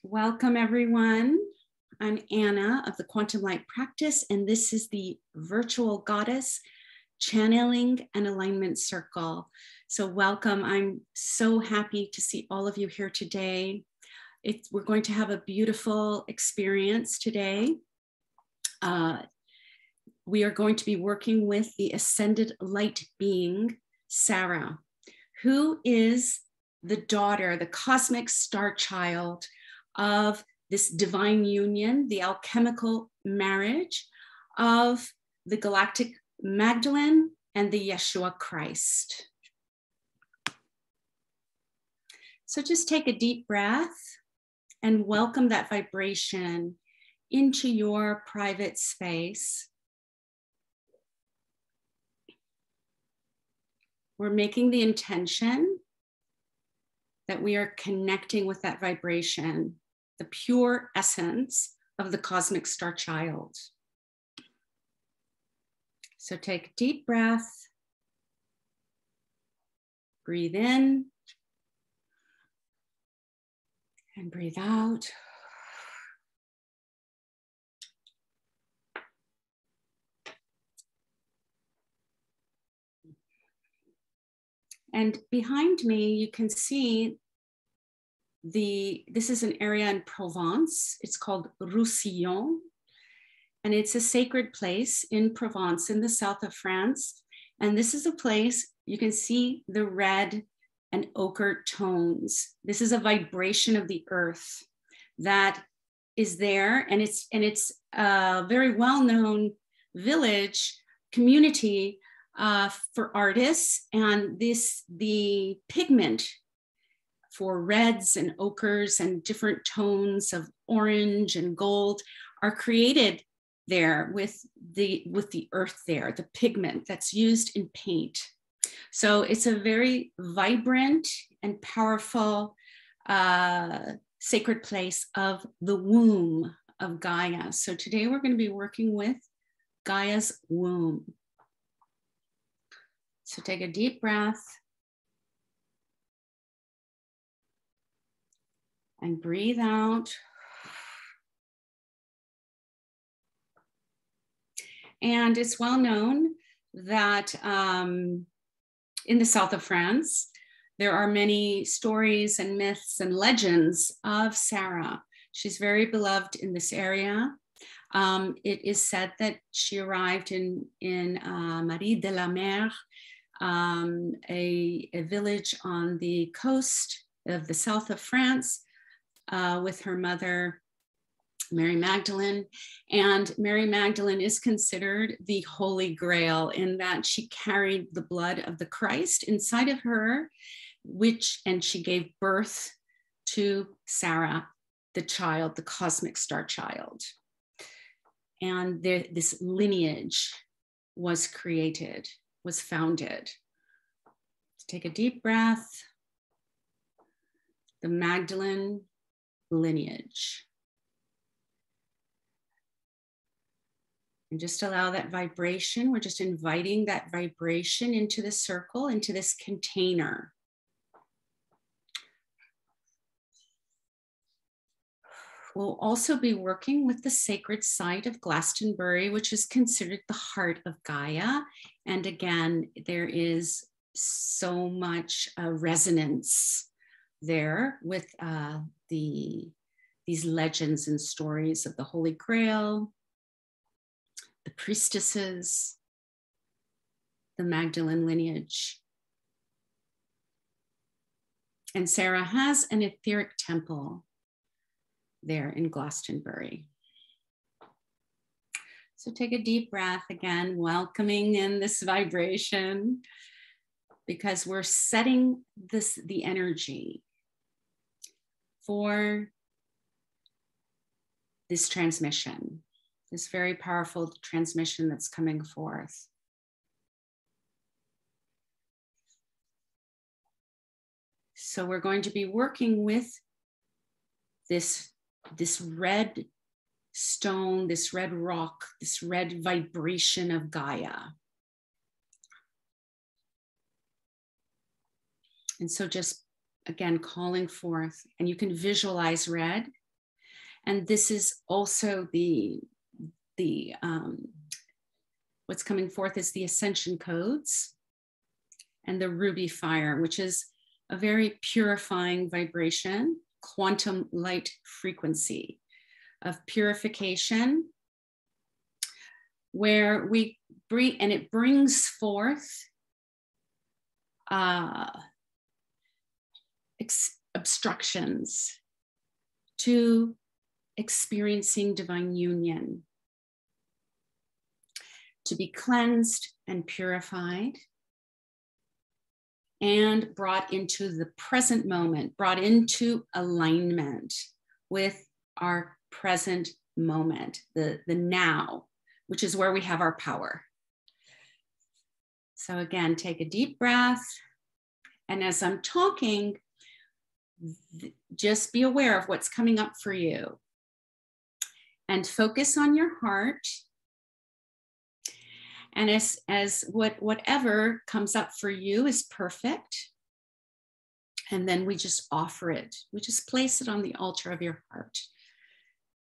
Welcome, everyone. I'm Anna of the Quantum Light Practice, and this is the Virtual Goddess Channeling and Alignment Circle. So welcome. I'm so happy to see all of you here today. We're going to have a beautiful experience today. We are going to be working with the Ascended Light Being, Sarah, who is the daughter, the cosmic star child of this divine union, the alchemical marriage of the Galactic Magdalene and the Yeshua Christ. So just take a deep breath and welcome that vibration into your private space. We're making the intention that we are connecting with that vibration, the pure essence of the cosmic star child. So take a deep breath, breathe in, and breathe out. And behind me, you can see this is an area in Provence. It's called Roussillon, and it's a sacred place in Provence in the south of France. And this is a place you can see the red and ochre tones. This is a vibration of the earth that is there, and it's a very well-known village community for artists, and the pigment for reds and ochres and different tones of orange and gold are created there with the earth there, the pigment that's used in paint. So it's a very vibrant and powerful sacred place of the womb of Gaia. So today we're going to be working with Gaia's womb. So take a deep breath and breathe out. And it's well known that in the south of France, there are many stories and myths and legends of Sarah. She's very beloved in this area. It is said that she arrived in Marie de la Mer, a village on the coast of the south of France, with her mother, Mary Magdalene. And Mary Magdalene is considered the Holy Grail in that she carried the blood of the Christ inside of her, and she gave birth to Sarah, the child, the cosmic star child. And this lineage was created, was founded. Take a deep breath. The Magdalene lineage. And just allow that vibration. We're just inviting that vibration into the circle, into this container. We'll also be working with the sacred site of Glastonbury, which is considered the heart of Gaia. And again, there is so much resonance there with these legends and stories of the Holy Grail, the priestesses, the Magdalene lineage. And Sarah has an etheric temple there in Glastonbury. So take a deep breath again, welcoming in this vibration, because we're setting the energy for this transmission, this very powerful transmission that's coming forth. So we're going to be working with this red stone, this red rock, this red vibration of Gaia. And so just, again, calling forth, and you can visualize red And this is also what's coming forth is the ascension codes and the ruby fire, which is a very purifying vibration, quantum light frequency of purification, where we bring, and it brings forth obstructions to experiencing divine union, to be cleansed and purified and brought into the present moment, brought into alignment with our present moment, the now, which is where we have our power. So again, take a deep breath. And as I'm talking, just be aware of what's coming up for you and focus on your heart. And as whatever comes up for you is perfect. And then we just offer it. We just place it on the altar of your heart.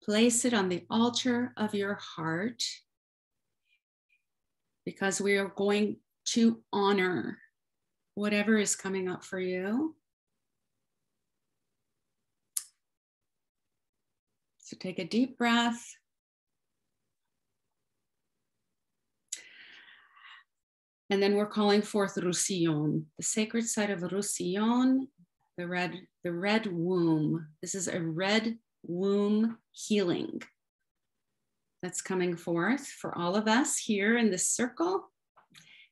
Place it on the altar of your heart, because we are going to honor whatever is coming up for you. So take a deep breath. And then we're calling forth Roussillon, the sacred site of Roussillon, the red womb. This is a red womb healing that's coming forth for all of us here in this circle,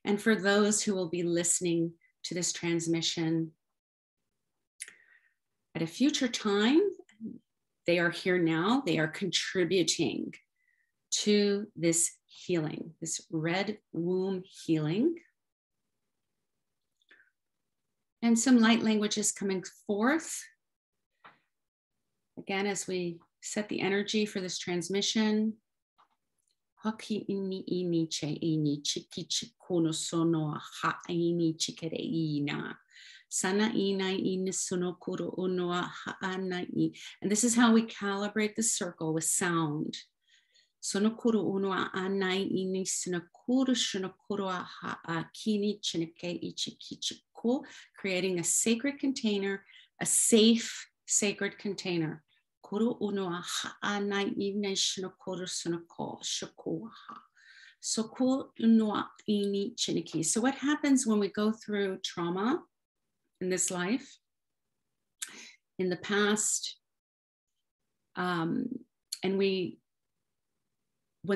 and for those who will be listening to this transmission at a future time. They are here now. They are contributing to this healing, this red womb healing. And some light language is coming forth. Again, as we set the energy for this transmission. Haki ini ini che ini chiki chikono sono ha ini chikere ina. Sana ina ini sono kuro unoa ha anai. And this is how we calibrate the circle with sound. Sono kuro unoa anai ini sinakuru shinakuru ha akini chinake ichiki chiko, creating a sacred container, a safe sacred container. So what happens when we go through trauma in this life, in the past, and when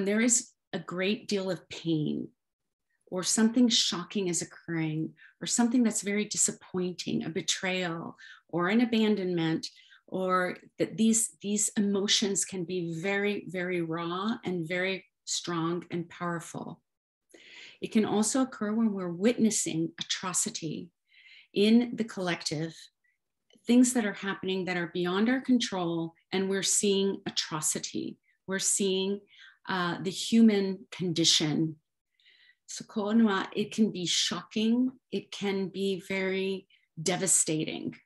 there is a great deal of pain, or something shocking is occurring, or something that's very disappointing, a betrayal or an abandonment, or that these emotions can be very, very raw and very strong and powerful. It can also occur when we're witnessing atrocity in the collective, things that are happening that are beyond our control, and we're seeing atrocity. We're seeing the human condition. So it can be shocking. It can be very devastating.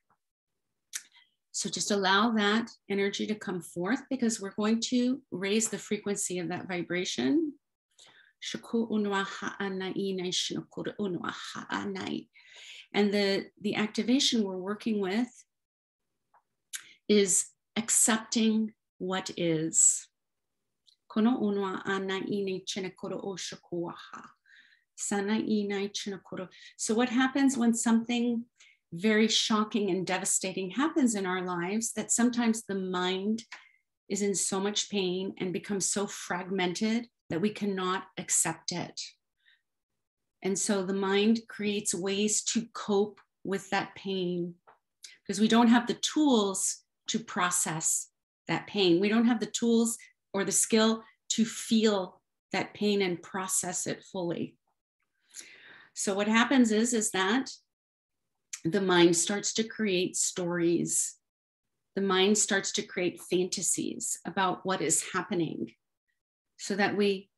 So just allow that energy to come forth, because we're going to raise the frequency of that vibration. And the activation we're working with is accepting what is. So what happens when something very shocking and devastating happens in our lives, that sometimes the mind is in so much pain and becomes so fragmented that we cannot accept it. And so the mind creates ways to cope with that pain, because we don't have the tools to process that pain. We don't have the tools or the skill to feel that pain and process it fully. So what happens is that the mind starts to create stories. The mind starts to create fantasies about what is happening, so that we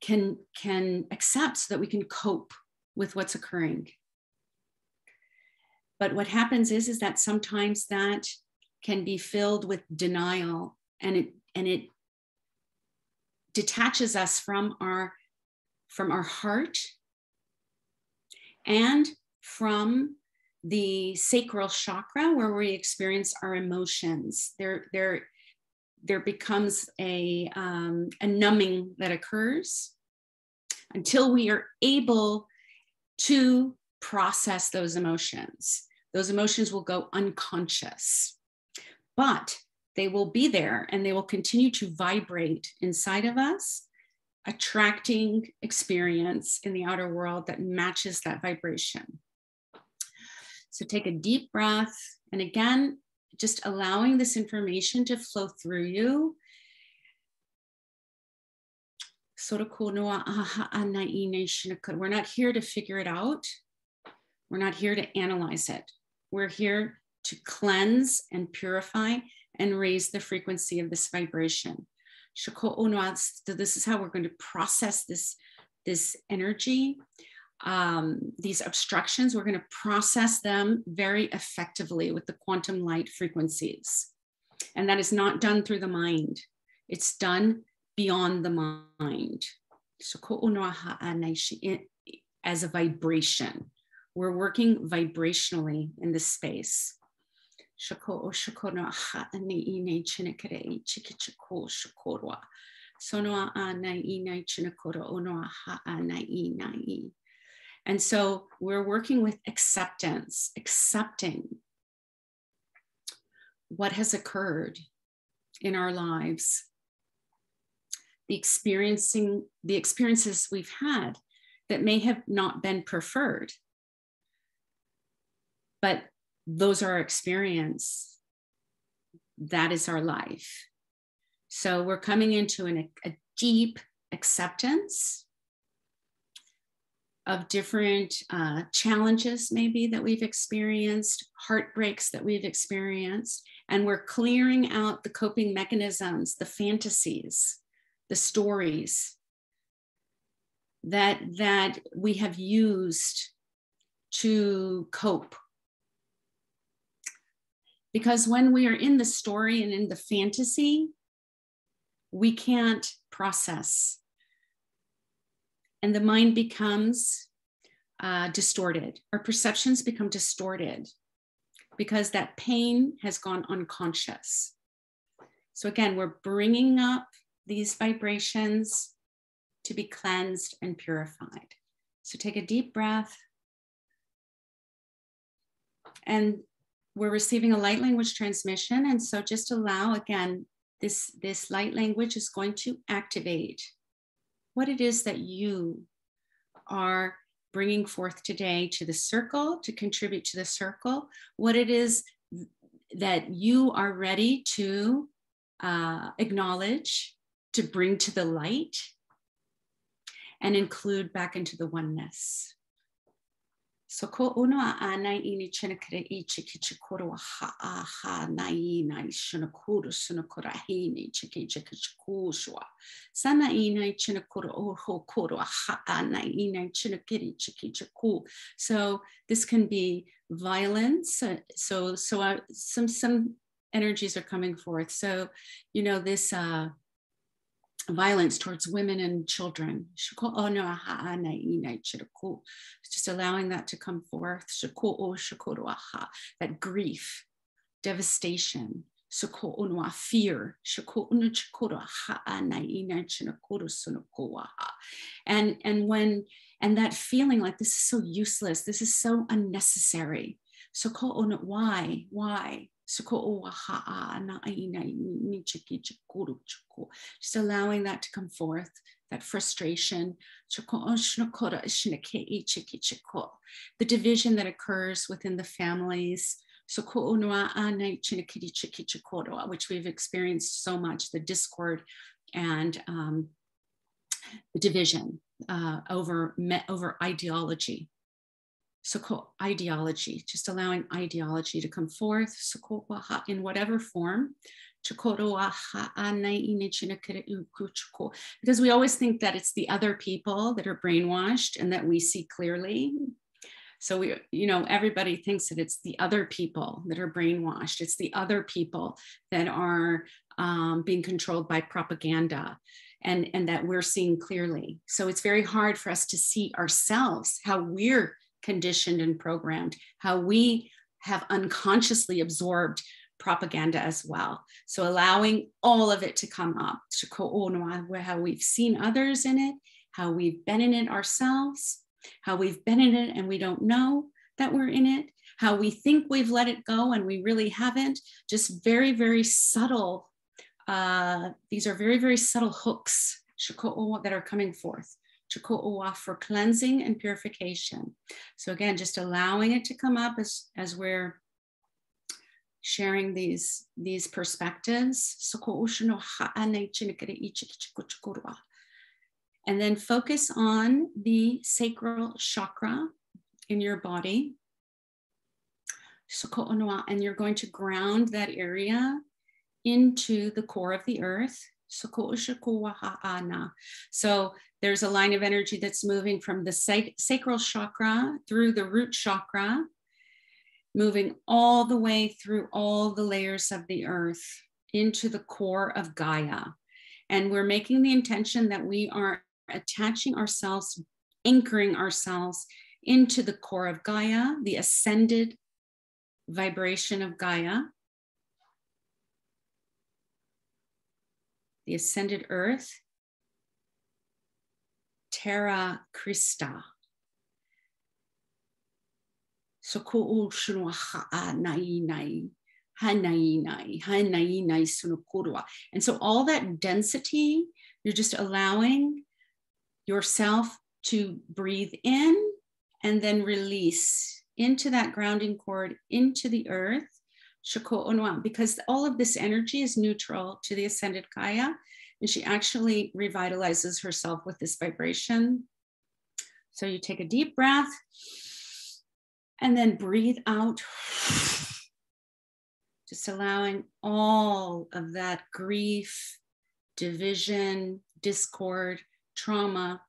can accept, so that we can cope with what's occurring. But what happens is that sometimes that can be filled with denial and it detaches us from our heart and from the sacral chakra, where we experience our emotions. There becomes a numbing that occurs until we are able to process those emotions. Those emotions will go unconscious, but they will be there and they will continue to vibrate inside of us, attracting experience in the outer world that matches that vibration. So take a deep breath. And again, just allowing this information to flow through you. We're not here to figure it out. We're not here to analyze it. We're here to cleanse and purify and raise the frequency of this vibration. So this is how we're going to process this energy. These obstructions, we're going to process them very effectively with the quantum light frequencies. And that is not done through the mind. It's done beyond the mind. As a vibration. We're working vibrationally in this space. And so we're working with acceptance, accepting what has occurred in our lives, the experiences we've had that may have not been preferred, but those are our experience. That is our life. So we're coming into a deep acceptance of different challenges maybe that we've experienced, heartbreaks that we've experienced, and we're clearing out the coping mechanisms, the fantasies, the stories that we have used to cope. Because when we are in the story and in the fantasy, we can't process. And the mind becomes distorted. Our perceptions become distorted because that pain has gone unconscious. So again, we're bringing up these vibrations to be cleansed and purified. So take a deep breath. And we're receiving a light language transmission. And so just allow, again, this light language is going to activate what it is that you are bringing forth today to the circle, to contribute to the circle, what it is that you are ready to acknowledge, to bring to the light, and include back into the oneness. So ko ono ana ini chenakre ichi kichikoro ha ha nai nai shinakuru sunakura hini chiki chikichikushwa. Sana ina chinakuru oho koro ha ana ina chinakiri chikichiku. So this can be violence. So some energies are coming forth. So, you know, this violence towards women and children. Just allowing that to come forth. That grief, devastation, fear. And that feeling like this is so useless, this is so unnecessary. Why? Just allowing that to come forth, that frustration, the division that occurs within the families, which we've experienced so much, the discord and the division over ideology. Ideology, just allowing ideology to come forth in whatever form. Because we always think that it's the other people that are brainwashed and that we see clearly. So everybody thinks that it's the other people that are brainwashed. It's the other people that are being controlled by propaganda, and that we're seeing clearly. So it's very hard for us to see ourselves, how we're conditioned and programmed, how we have unconsciously absorbed propaganda as well. So allowing all of it to come up, how we've seen others in it, how we've been in it ourselves, how we've been in it and we don't know that we're in it, how we think we've let it go and we really haven't. Just very, very subtle. These are very, very subtle hooks that are coming forth for cleansing and purification. So again, just allowing it to come up as we're sharing these perspectives. And then focus on the sacral chakra in your body. And you're going to ground that area into the core of the earth. So there's a line of energy that's moving from the sacral chakra through the root chakra, moving all the way through all the layers of the earth into the core of Gaia. And we're making the intention that we are attaching ourselves, anchoring ourselves into the core of Gaia, the ascended vibration of Gaia, the ascended earth, Terra Christa. And so all that density, you're just allowing yourself to breathe in and then release into that grounding cord, into the earth, because all of this energy is neutral to the ascended Gaia, and she actually revitalizes herself with this vibration. So you take a deep breath and then breathe out, just allowing all of that grief, division, discord, trauma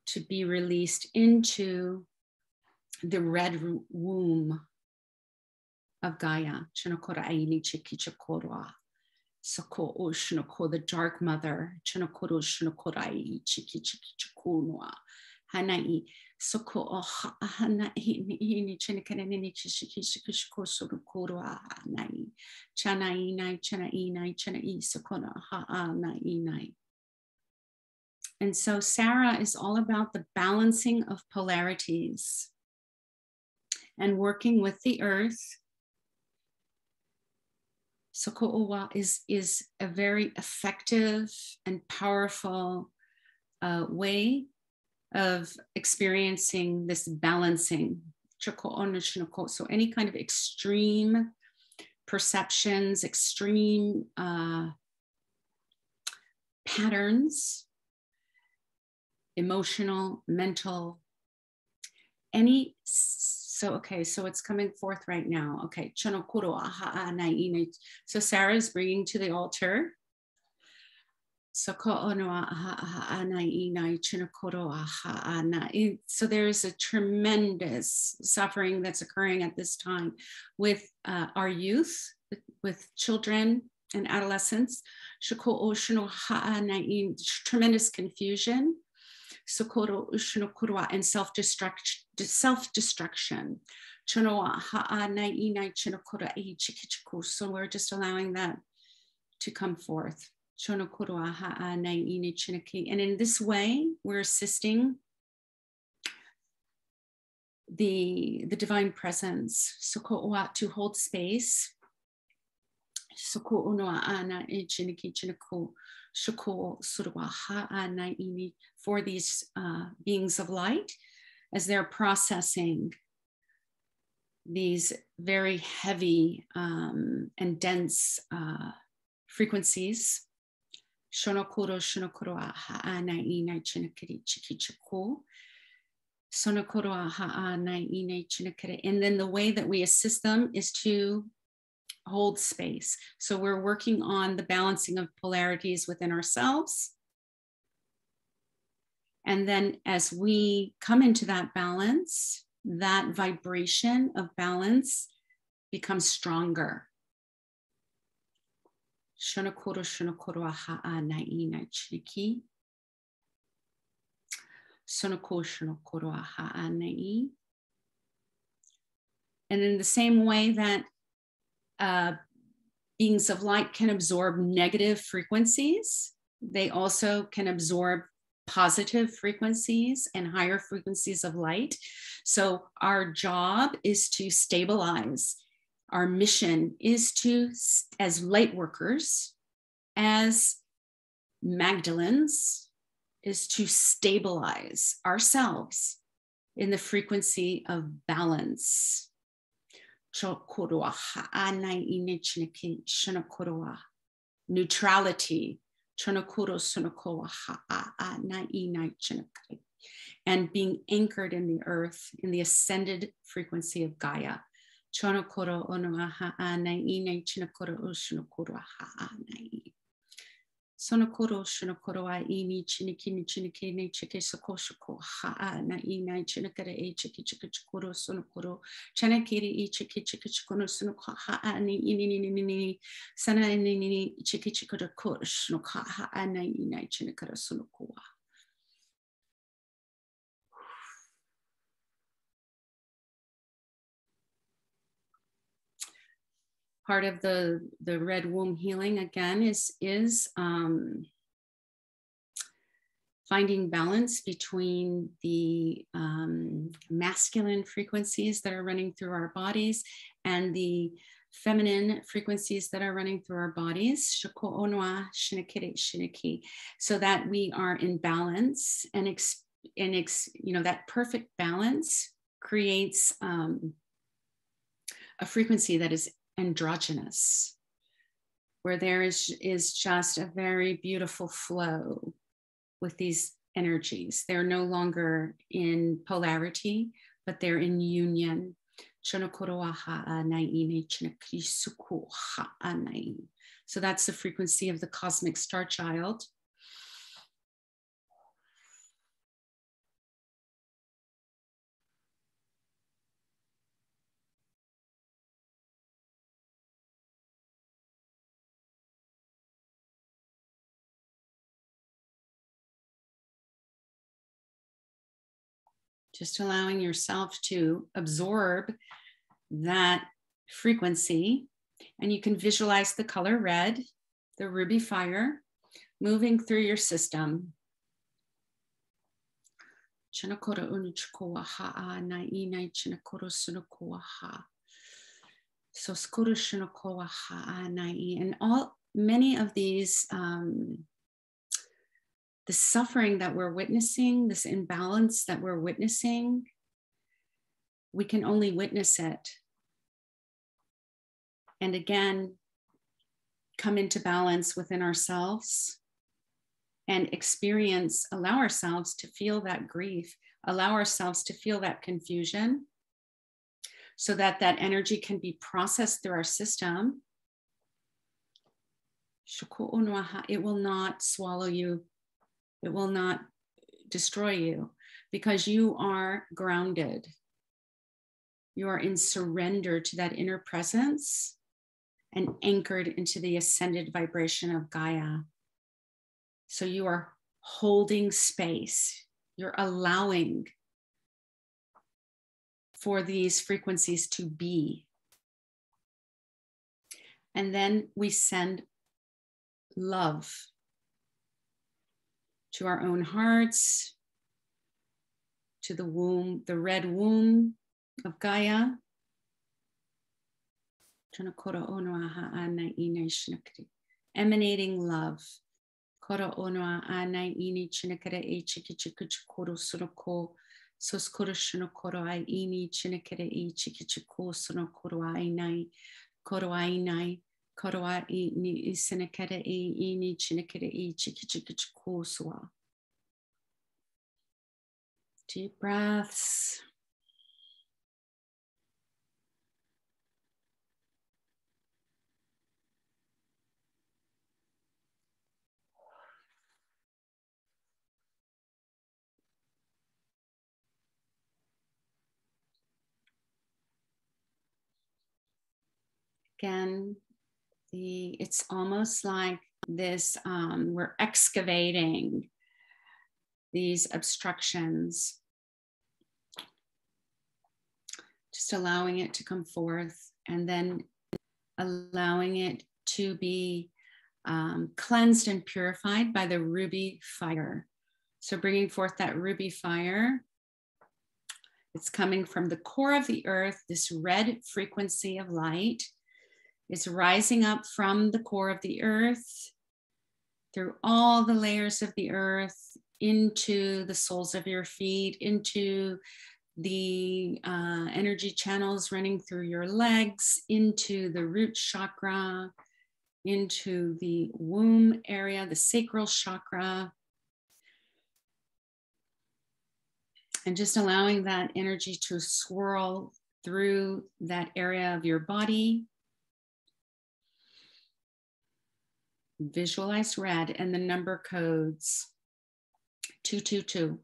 to be released into the red womb of Gaia. The dark mother. And so Sarah is all about the balancing of polarities and working with the earth. Soko'owa is a very effective and powerful way of experiencing this balancing. So any kind of extreme perceptions, extreme patterns, emotional, mental, any, so it's coming forth right now. Okay, so Sarah is bringing to the altar. So there's a tremendous suffering that's occurring at this time with our youth, with children and adolescents. Tremendous confusion. And self-destruction. So we're just allowing that to come forth. And in this way, we're assisting the divine presence to hold space for these beings of light as they're processing these very heavy and dense frequencies. And then the way that we assist them is to hold space. So we're working on the balancing of polarities within ourselves. And then as we come into that balance, that vibration of balance becomes stronger. Shonokoro shonokoro aha nai nai chiniki. Sonoko shonokoro aha nai. And in the same way that beings of light can absorb negative frequencies, they also can absorb positive frequencies and higher frequencies of light. So our job is to stabilize. Our mission is to, as light workers, as Magdalenes, is to stabilize ourselves in the frequency of balance. Neutrality. And being anchored in the earth, in the ascended frequency of Gaia. Sonokoro shonokoro a ini chinikini chinikini chike soko shoko ha na ina chinakara e chiki chiki chikoro sonokoro chanakiri e chiki chiki chikono sonoko ha ni ini sana ni chiki chikoro ko shonoko ha na ina chinakara sonoko. Part of the red womb healing again is finding balance between the masculine frequencies that are running through our bodies and the feminine frequencies that are running through our bodies, so that we are in balance, and that perfect balance creates a frequency that is androgynous, where there is just a very beautiful flow with these energies. They're no longer in polarity, but they're in union. So that's the frequency of the cosmic star child. Just allowing yourself to absorb that frequency. And you can visualize the color red, the ruby fire, moving through your system. And many of these the suffering that we're witnessing, this imbalance that we're witnessing, we can only witness it. And again, come into balance within ourselves and experience, allow ourselves to feel that grief, allow ourselves to feel that confusion, so that that energy can be processed through our system. It will not swallow you. It will not destroy you, because you are grounded. You are in surrender to that inner presence and anchored into the ascended vibration of Gaia. So you are holding space. You're allowing for these frequencies to be. And then we send love to our own hearts, to the womb, the red womb of Gaia. Emanating love. Deep breaths. Again, It's almost like this, we're excavating these obstructions, just allowing it to come forth, and then allowing it to be cleansed and purified by the ruby fire. So bringing forth that ruby fire, it's coming from the core of the earth, this red frequency of light. It's rising up from the core of the earth, through all the layers of the earth, into the soles of your feet, into the energy channels running through your legs, into the root chakra, into the womb area, the sacral chakra. And just allowing that energy to swirl through that area of your body. Visualize red and the number codes 222.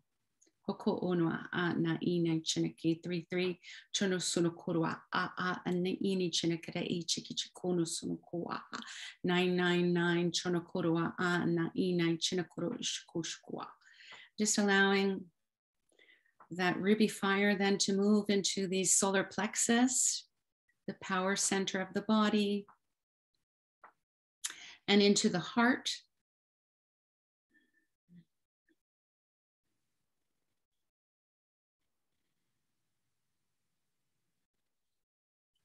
Hoko onua a na ina chinaki 33 chono suno kurua a na ini chinakara I chiki chikono suno kua 999 chono kurua a na ina chinakuru shikushkua. Just allowing that ruby fire then to move into the solar plexus, the power center of the body, and into the heart.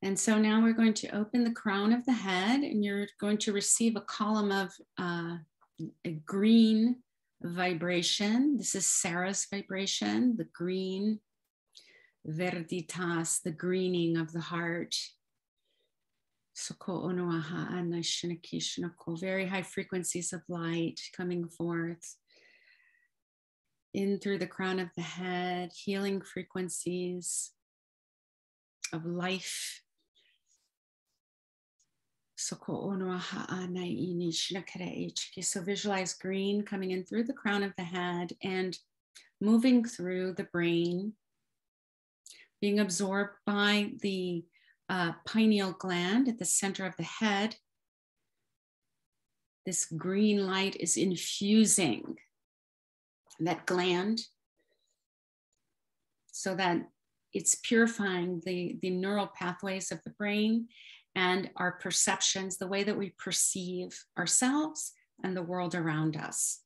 And so now we're going to open the crown of the head, and you're going to receive a column of a green vibration. This is Sarah's vibration, the green, verditas, the greening of the heart. Very high frequencies of light coming forth in through the crown of the head, healing frequencies of life. So visualize green coming in through the crown of the head and moving through the brain, being absorbed by the pineal gland at the center of the head. This green light is infusing that gland so that it's purifying the neural pathways of the brain and our perceptions, the way that we perceive ourselves and the world around us.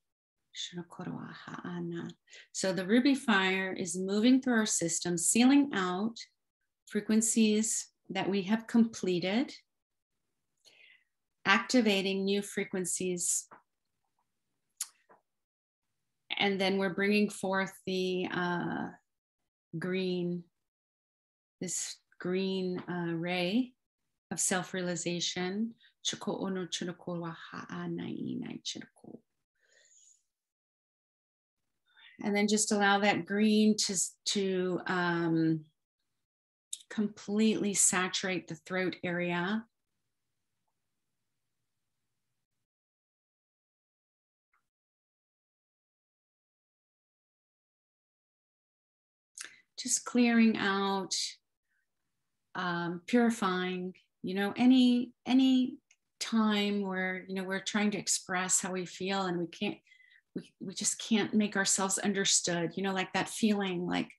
So the ruby fire is moving through our system, sealing out frequencies that we have completed, activating new frequencies, and then we're bringing forth the green, this green ray of self-realization. And then just allow that green to completely saturate the throat area. Just clearing out, purifying, any time where, we're trying to express how we feel and we just can't make ourselves understood, like that feeling like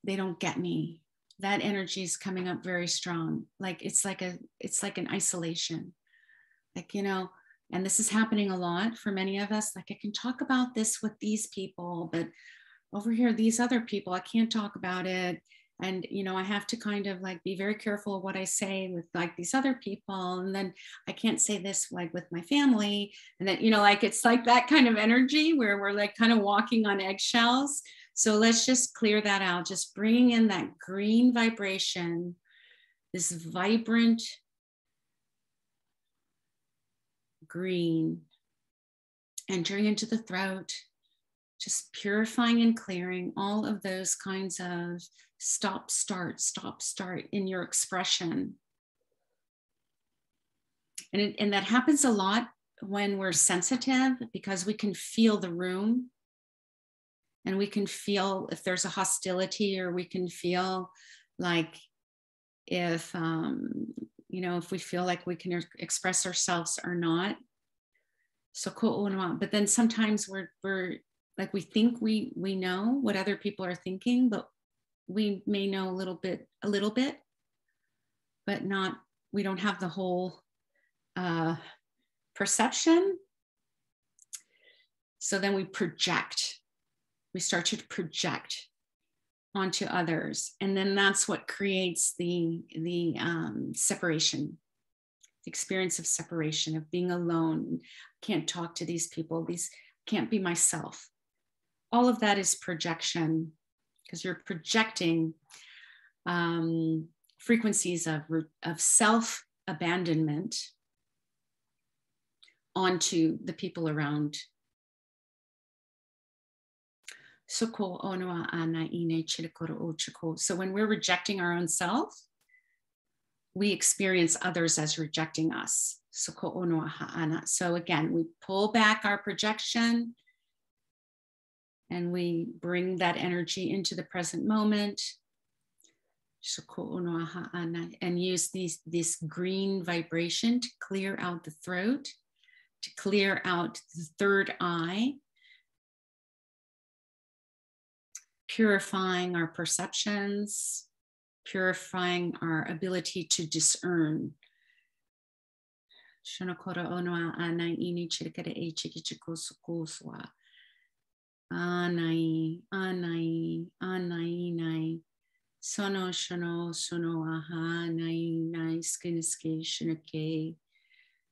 they don't get me. That energy is coming up very strong. Like it's like an isolation, and this is happening a lot for many of us. Like I can talk about this with these people, but over here, these other people, I can't talk about it. And, I have to kind of like be very careful of what I say with like these other people. And then I can't say this like with my family. And then, it's like that kind of energy where we're like kind of walking on eggshells. So let's just clear that out. Just bringing in that green vibration, this vibrant green, entering into the throat, just purifying and clearing all of those kinds of stop, start in your expression. And that happens a lot when we're sensitive, because we can feel the room and we can feel if there's a hostility, or we can feel like if, you know, if we feel like we can express ourselves or not. So but then sometimes we're like, we think we know what other people are thinking, but we may know a little bit, but not, we don't have the whole perception. So then we start to project onto others. And then that's what creates the separation, the experience of separation, of being alone. Can't talk to these people. These can't be myself. All of that is projection, because you're projecting frequencies of self-abandonment onto the people around. So when we're rejecting our own self, we experience others as rejecting us. So again, we pull back our projection and we bring that energy into the present moment. And use this green vibration to clear out the throat, to clear out the third eye, purifying our perceptions, purifying our ability to discern. Sono aha nai skinske shinake.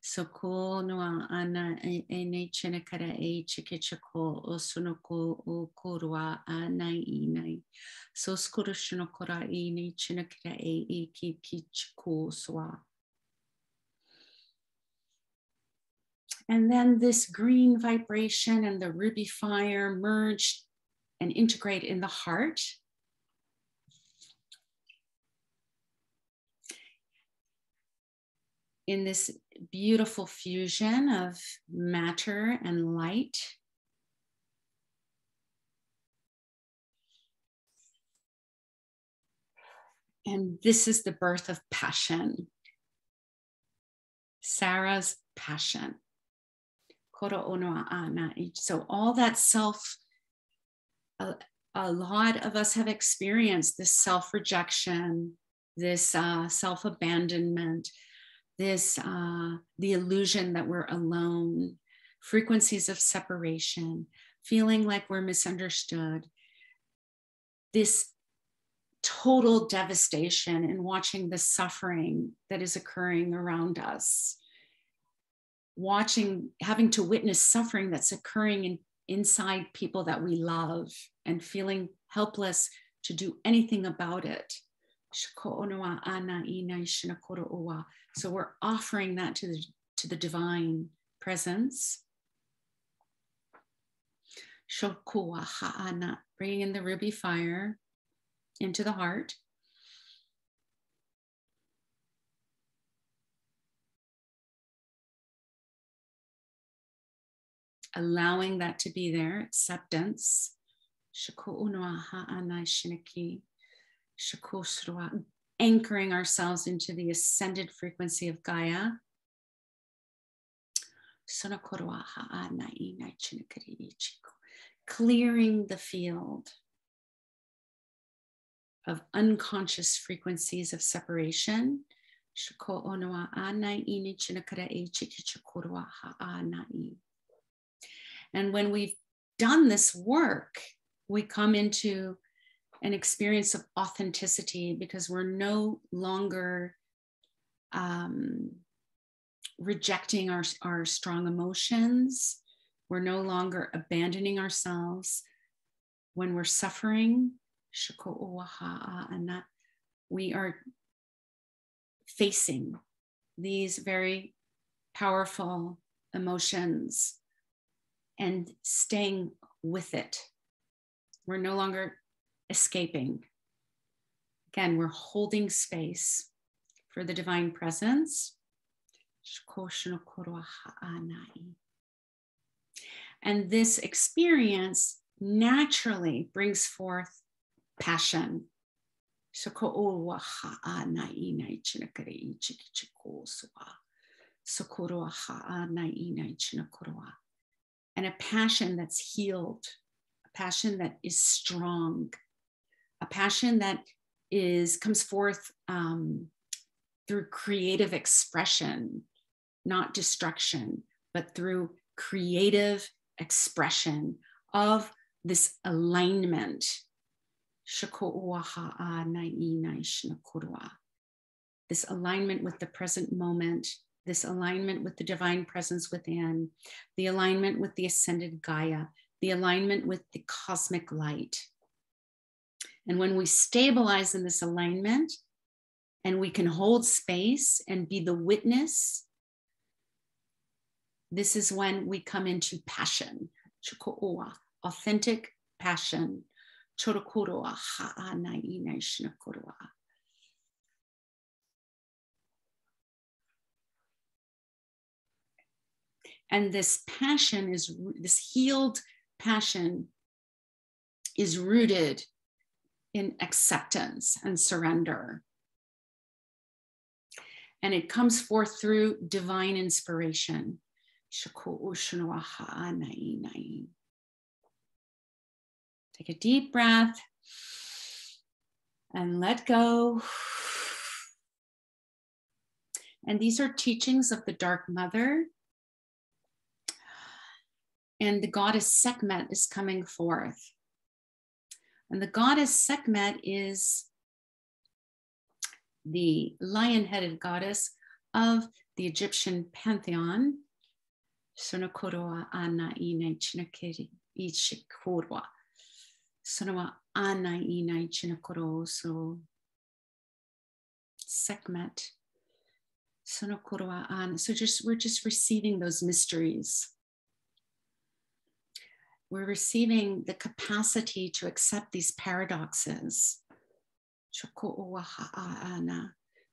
Soko noa ana ene chenakara e chikichako o sonoko o korwa anai nai. So skurushinokora e ne chenakara e kichiko swa. And then this green vibration and the ruby fire merge and integrate in the heart. In this beautiful fusion of matter and light. And this is the birth of passion. Sarah's passion. So all that self, a lot of us have experienced this self-rejection, this self-abandonment, this the illusion that we're alone, frequencies of separation, feeling like we're misunderstood, this total devastation in watching the suffering that is occurring around us, having to witness suffering that's occurring inside people that we love, and feeling helpless to do anything about it. So we're offering that to the divine presence. Bringing in the ruby fire into the heart. Allowing that to be there, acceptance. Anchoring ourselves into the ascended frequency of Gaia. Clearing the field of unconscious frequencies of separation. And when we've done this work, we come into an experience of authenticity, because we're no longer rejecting our strong emotions. We're no longer abandoning ourselves when we're suffering. And that we are facing these very powerful emotions and staying with it. We're no longer escaping. Again, we're holding space for the divine presence. And this experience naturally brings forth passion. Soko'ua ha'a na'inai chinakari chikichiko sua. Sokorua ha'a na'inai chinakorua. And a passion that's healed, a passion that is strong, a passion that comes forth through creative expression, not destruction, but through creative expression of this alignment. This alignment with the present moment, this alignment with the divine presence within, the alignment with the ascended Gaia, the alignment with the cosmic light. And when we stabilize in this alignment and we can hold space and be the witness, this is when we come into passion, authentic passion. And this passion this healed passion is rooted in acceptance and surrender. And it comes forth through divine inspiration. Take a deep breath and let go. And these are teachings of the Dark Mother. And the goddess Sekhmet is coming forth. And the goddess Sekhmet is the lion-headed goddess of the Egyptian pantheon. Sonokoroa ana ina chinakiri ichikorwa. Sonoa ana ina chinakoro so Sekhmet. Sonokoroa ana. So we're just receiving those mysteries. We're receiving the capacity to accept these paradoxes.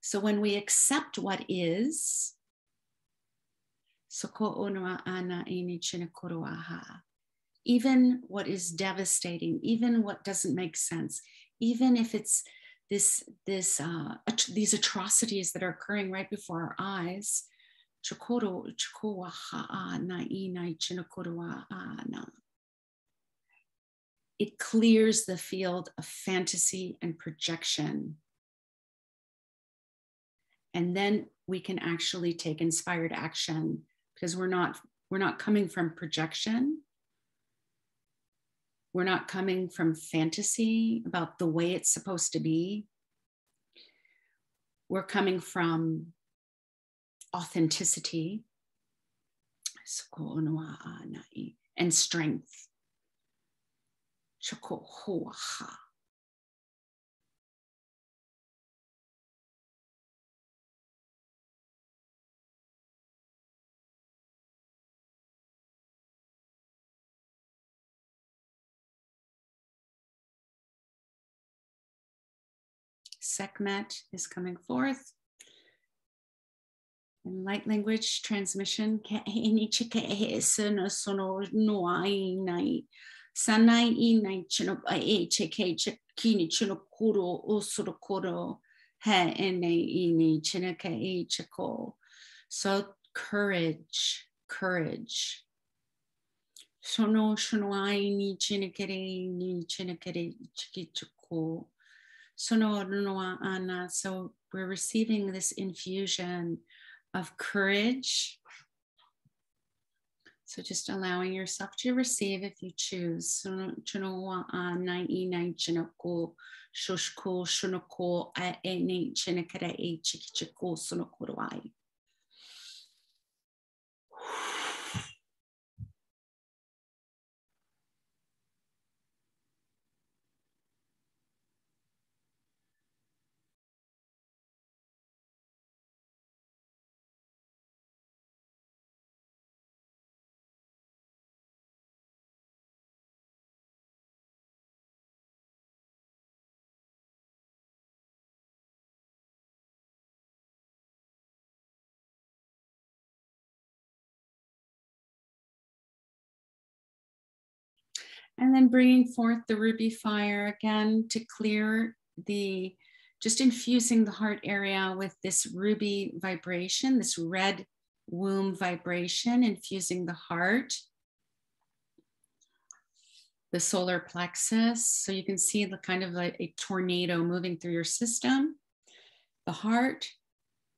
So when we accept what is, even what is devastating, even what doesn't make sense, even if it's these atrocities that are occurring right before our eyes, it clears the field of fantasy and projection. And then we can actually take inspired action, because we're not coming from projection. We're not coming from fantasy about the way it's supposed to be. We're coming from authenticity and strength. Sekhmet is coming forth. In light language transmission, so courage. So we're receiving this infusion of courage. So just allowing yourself to receive if you choose. And then bringing forth the ruby fire again to clear the just infusing the heart area with this ruby vibration, this red womb vibration, infusing the heart, the solar plexus. So you can see the kind of like a tornado moving through your system, the heart,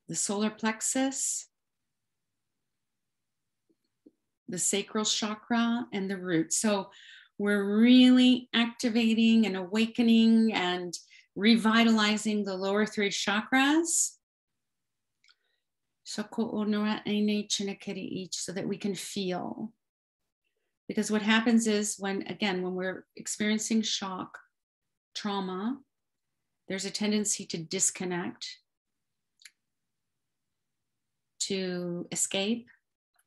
the solar plexus, the sacral chakra, and the root. So we're really activating and awakening and revitalizing the lower three chakras. So that we can feel. Because what happens is when we're experiencing shock, trauma, there's a tendency to disconnect, to escape,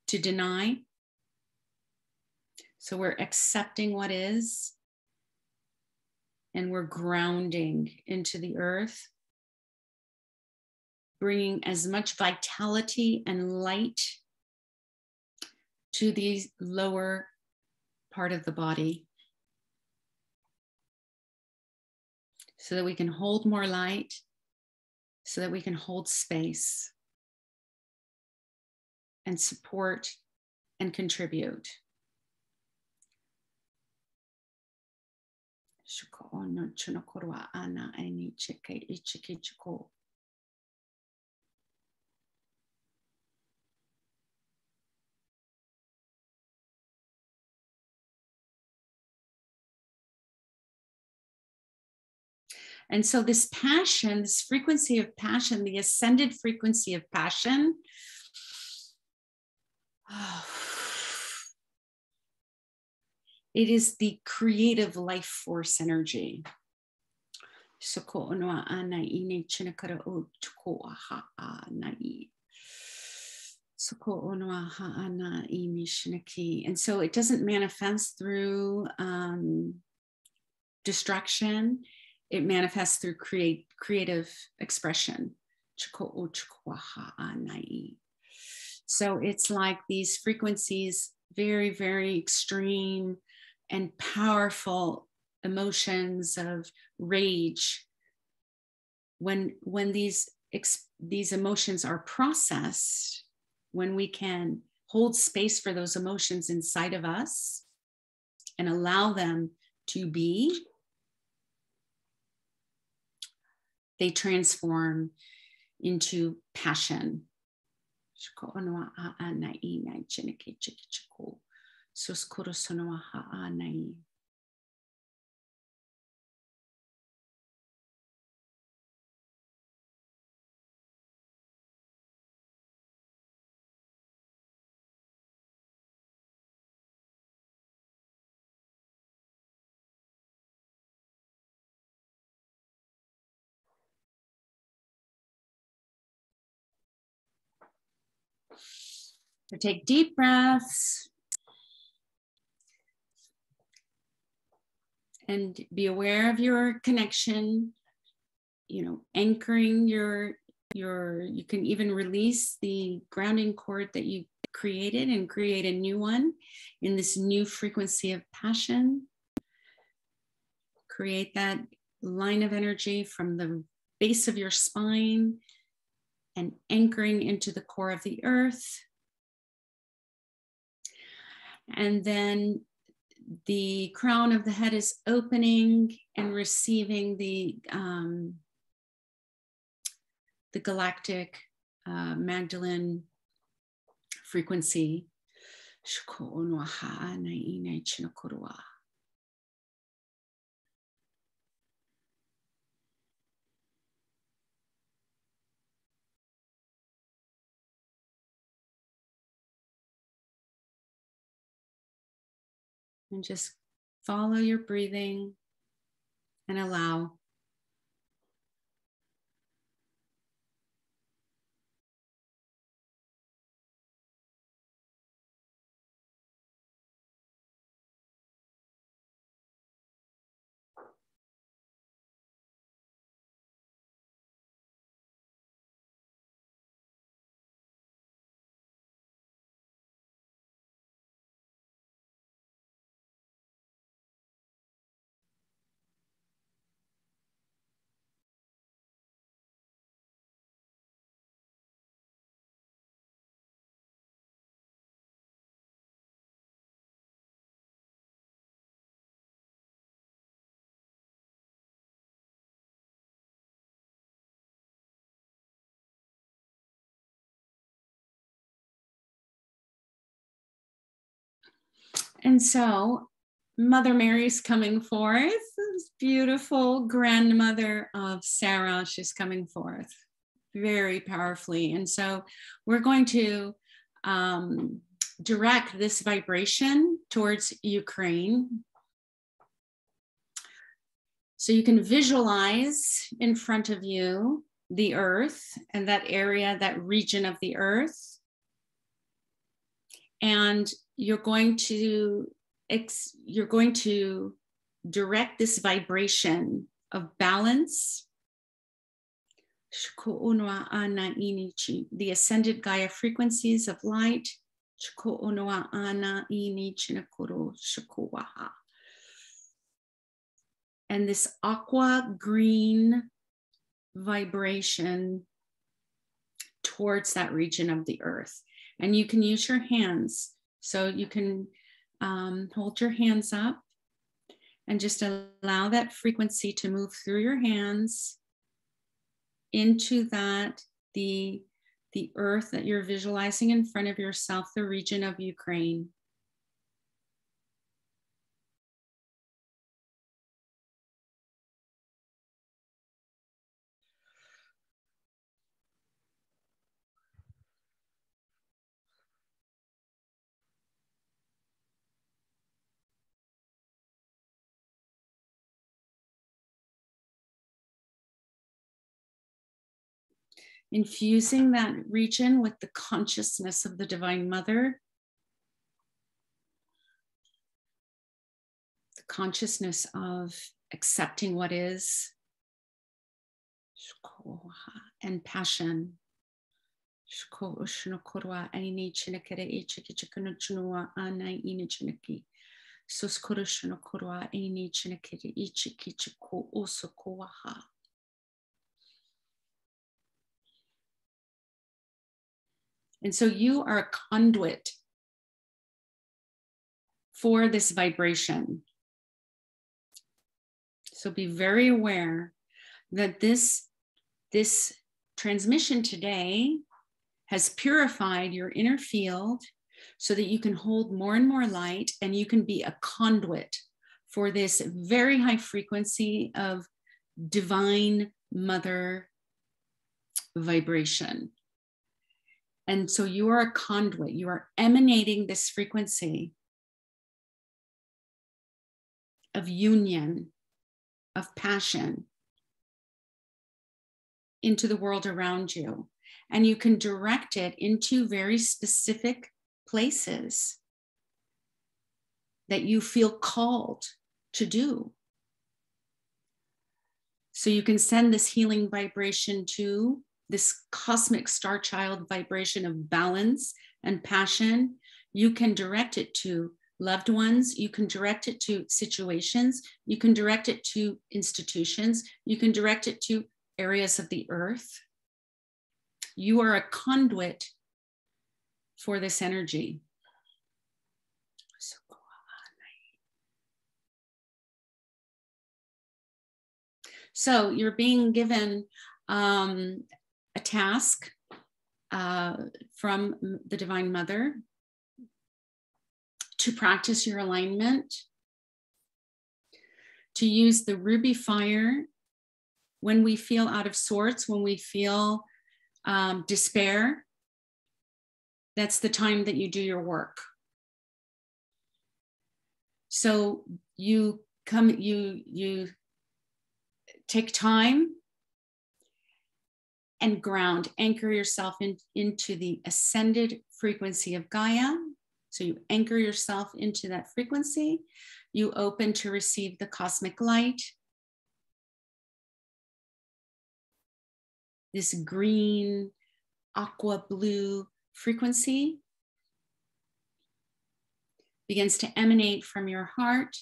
to deny. So we're accepting what is, and we're grounding into the earth, bringing as much vitality and light to the lower part of the body so that we can hold more light, so that we can hold space and support and contribute. And so this passion, this frequency of passion, the ascended frequency of passion, it is the creative life force energy. And so it doesn't manifest through destruction. It manifests through creative expression. So it's like these frequencies, very, very extreme and powerful emotions of rage. When these emotions are processed, when we can hold space for those emotions inside of us and allow them to be, they transform into passion. So take deep breaths and be aware of your connection, anchoring you can even release the grounding cord that you created and create a new one in this new frequency of passion. Create that line of energy from the base of your spine and anchoring into the core of the earth. And then the crown of the head is opening and receiving the galactic Magdalene frequency. And just follow your breathing and allow. And so Mother Mary's coming forth, this beautiful grandmother of Sarah. She's coming forth very powerfully. And so we're going to direct this vibration towards Ukraine. So you can visualize in front of you the earth and that area, that region of the earth. And you're going to direct this vibration of balance, the ascended Gaia frequencies of light, and this aqua green vibration towards that region of the earth. And you can use your hands. So you can hold your hands up and just allow that frequency to move through your hands into that, the earth that you're visualizing in front of yourself, the region of Ukraine. Infusing that region with the consciousness of the Divine Mother, the consciousness of accepting what is, and passion. And so you are a conduit for this vibration. So be very aware that this transmission today has purified your inner field so that you can hold more and more light, and you can be a conduit for this very high frequency of Divine Mother vibration. And so you are a conduit. You are emanating this frequency of union, of passion into the world around you. And you can direct it into very specific places that you feel called to do. So you can send this healing vibration to this cosmic star child vibration of balance and passion. You can direct it to loved ones. You can direct it to situations. You can direct it to institutions. You can direct it to areas of the earth. You are a conduit for this energy. So you're being given a task from the Divine Mother to practice your alignment, to use the ruby fire when we feel out of sorts, when we feel despair. That's the time that you do your work. So you take time and ground, anchor yourself into the ascended frequency of Gaia. So you anchor yourself into that frequency. You open to receive the cosmic light. This green, aqua blue frequency begins to emanate from your heart.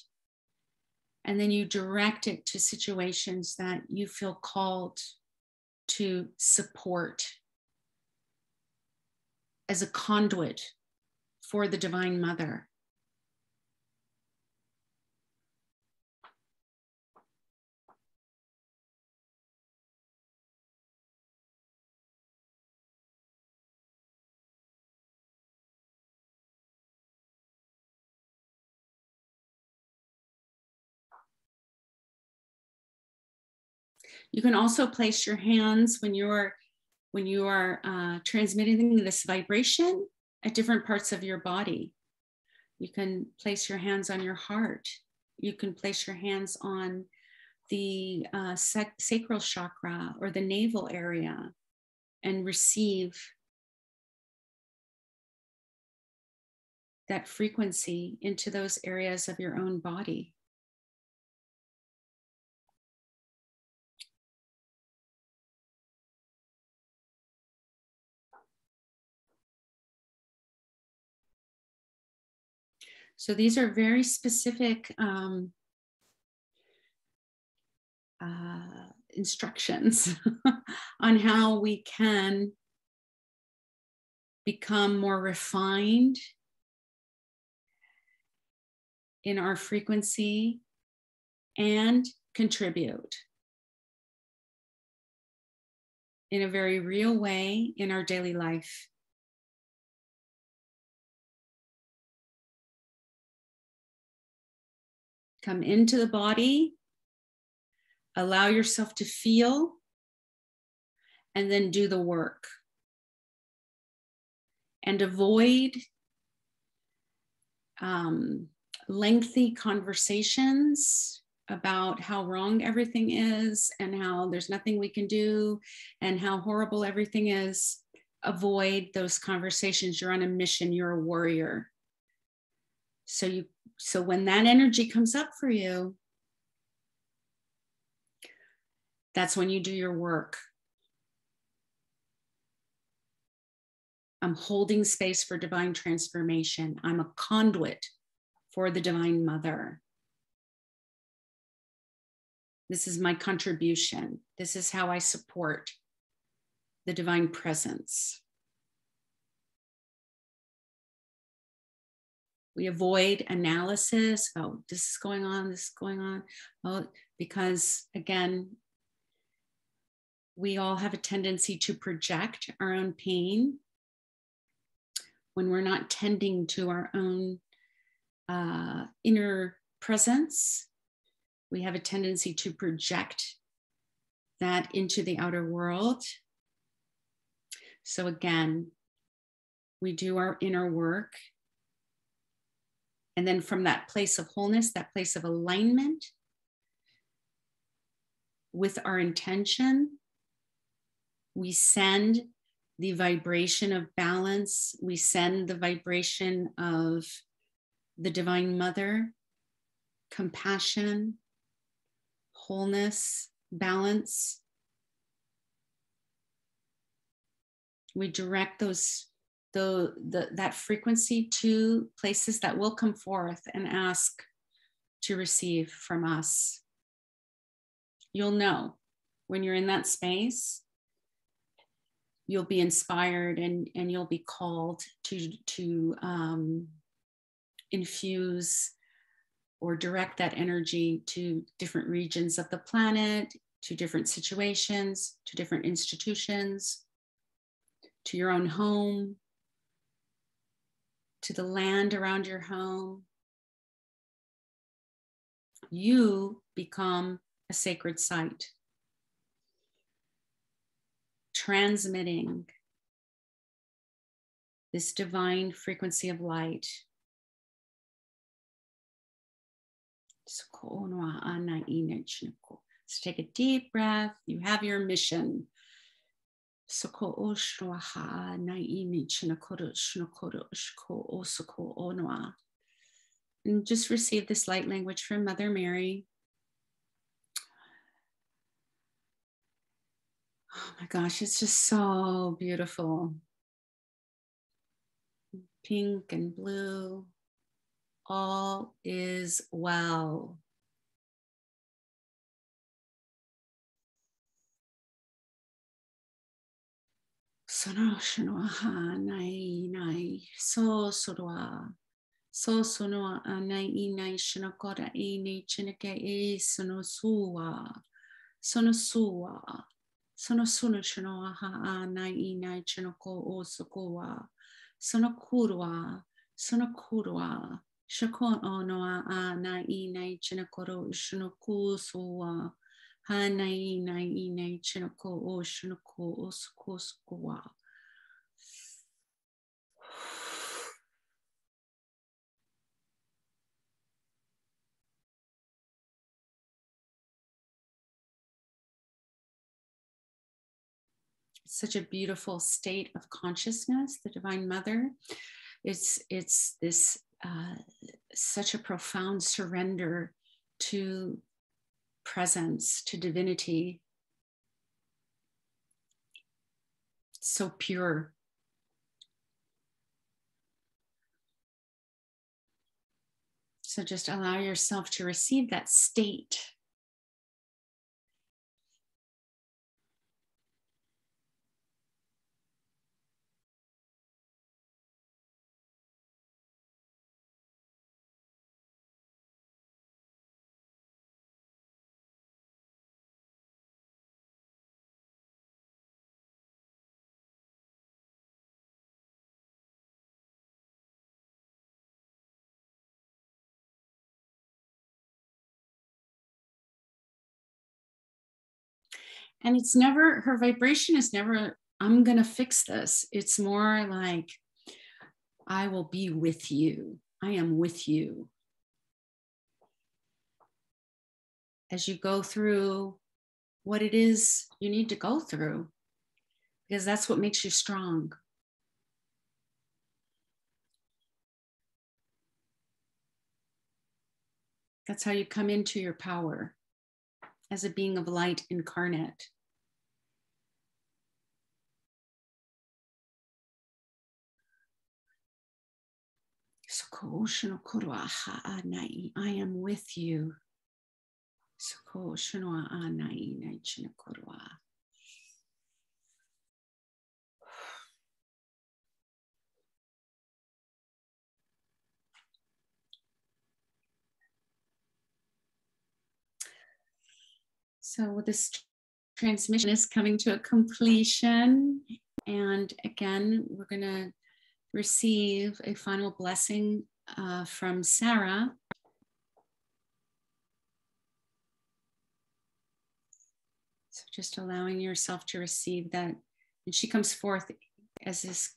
And then you direct it to situations that you feel called to support as a conduit for the Divine Mother. You can also place your hands when you are transmitting this vibration at different parts of your body. You can place your hands on your heart. You can place your hands on the sacral chakra or the navel area and receive that frequency into those areas of your own body. So these are very specific instructions on how we can become more refined in our frequency and contribute in a very real way in our daily life. Come into the body, allow yourself to feel, and then do the work. And avoid lengthy conversations about how wrong everything is and how there's nothing we can do and how horrible everything is. Avoid those conversations. You're on a mission. You're a warrior. So when that energy comes up for you, that's when you do your work. I'm holding space for divine transformation. I'm a conduit for the Divine Mother. This is my contribution. This is how I support the Divine Presence. We avoid analysis. Oh, this is going on, this is going on. Oh, because again, we all have a tendency to project our own pain when we're not tending to our own inner presence. We have a tendency to project that into the outer world. So again, we do our inner work. And then from that place of wholeness, that place of alignment with our intention, we send the vibration of balance. We send the vibration of the Divine Mother, compassion, wholeness, balance. We direct that frequency to places that will come forth and ask to receive from us. You'll know when you're in that space. You'll be inspired and you'll be called to infuse or direct that energy to different regions of the planet, to different situations, to different institutions, to your own home, to the land around your home. You become a sacred site, transmitting this divine frequency of light. So take a deep breath. You have your mission. And just receive this light language from Mother Mary. Oh my gosh, it's just so beautiful. Pink and blue. All is well. Sono shinoha nai nai so sorwa so sono nai nai shinokora e ne chinake e sono suwa sono suwa sono shinoha nai nai chinoko o sokowa sono kurwa shakon onoa nai nai chinokoro shinoku suwa Hanai nai nei chinako o shinako osko skoa. It's such a beautiful state of consciousness, the Divine Mother. It's this such a profound surrender to presence, to divinity. It's so pure. So just allow yourself to receive that state. And it's never, her vibration is never, I'm going to fix this. It's more like, I will be with you. I am with you. As you go through what it is you need to go through, because that's what makes you strong. That's how you come into your power as a being of light incarnate. I am with you. So this transmission is coming to a completion. And again, we're going to receive a final blessing from Sarah. So just allowing yourself to receive that. And she comes forth as this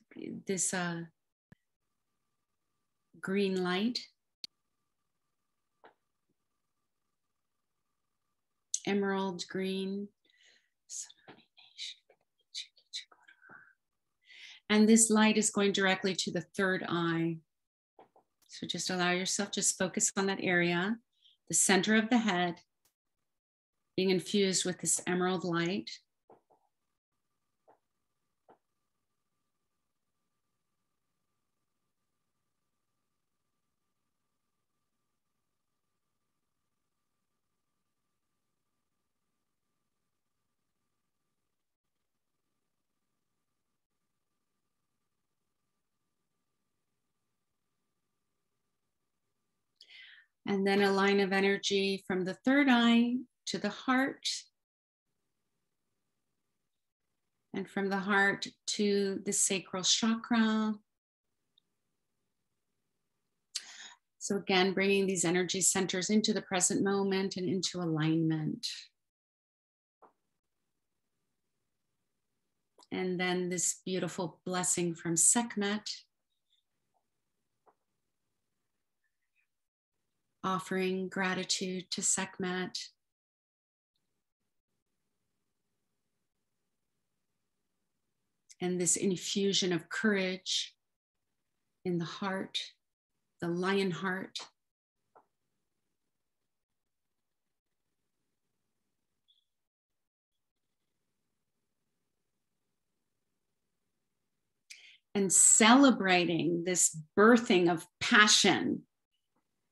green light. Emerald green. And this light is going directly to the third eye. So just allow yourself, just focus on that area, the center of the head, being infused with this emerald light. And then a line of energy from the third eye to the heart. And from the heart to the sacral chakra. So again, bringing these energy centers into the present moment and into alignment. And then this beautiful blessing from Sekhmet. Offering gratitude to Sekhmet. And this infusion of courage in the heart, the lion heart. And celebrating this birthing of passion,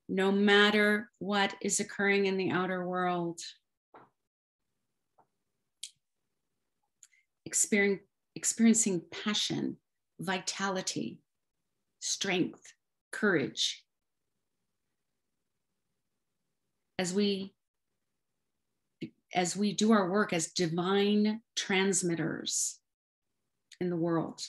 no matter what is occurring in the outer world. Experiencing passion, vitality, strength, courage. As we do our work as divine transmitters in the world.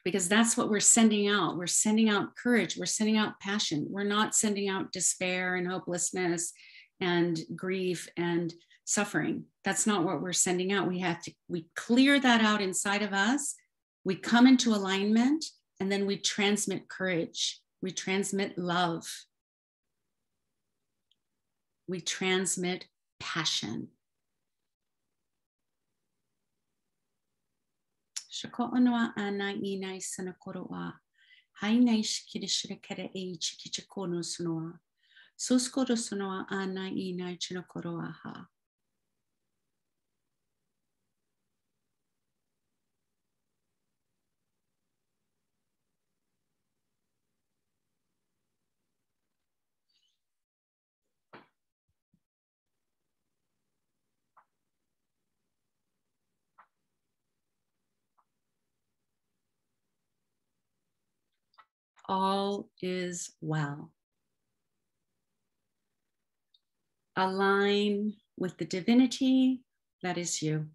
because that's what we're sending out. We're sending out courage. We're sending out passion. We're not sending out despair and hopelessness and grief and suffering. That's not what we're sending out. We clear that out inside of us. We come into alignment, and then we transmit courage. We transmit love. We transmit passion. Shako'onoa ana inai sanakoroa. Hainai shikirishira kere e chikichikono sonoa. Suskoro sonoa ana inai chinakoroa ha. All is well. Align with the divinity that is you.